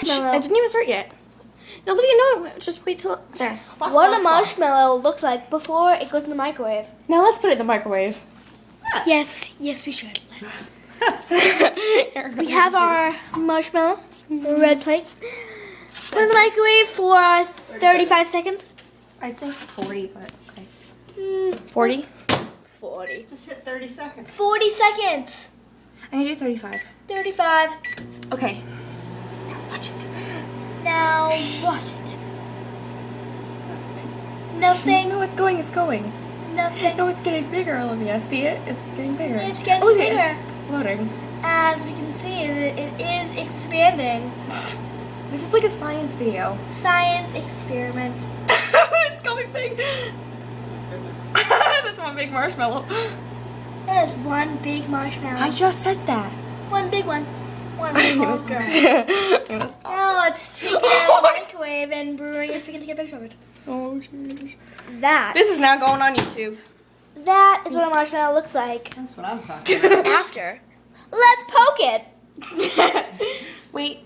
marshmallow. I didn't even start yet. No, Olivia, no. Just wait till there. What a marshmallow looks like before it goes in the microwave. Now let's put it in the microwave. Yes, we should. Let's. We have our marshmallow, red plate. Put it in the microwave for 35 seconds. I'd say 40, but okay. 40? 40. Just hit 30 seconds. 40 seconds. I'm gonna do 35. 35. Okay. Now watch it. Now watch it. Nothing. No, it's going. Nothing. No, it's getting bigger, Olivia. See it? It's getting bigger. It's getting Olivia, bigger. It's exploding. As we can see, it is expanding. This is like a science video. Science experiment. It's going big. Goodness. That's one big marshmallow. That is one big marshmallow. I just said that. One big one. One big I'm one. gonna stop. Now let's take it out of the microwave and brewing is we can take a picture of it. Oh, sheesh. That. This is now going on YouTube. That is what a marshmallow looks like That's what I'm talking about. after. Let's poke it. Wait.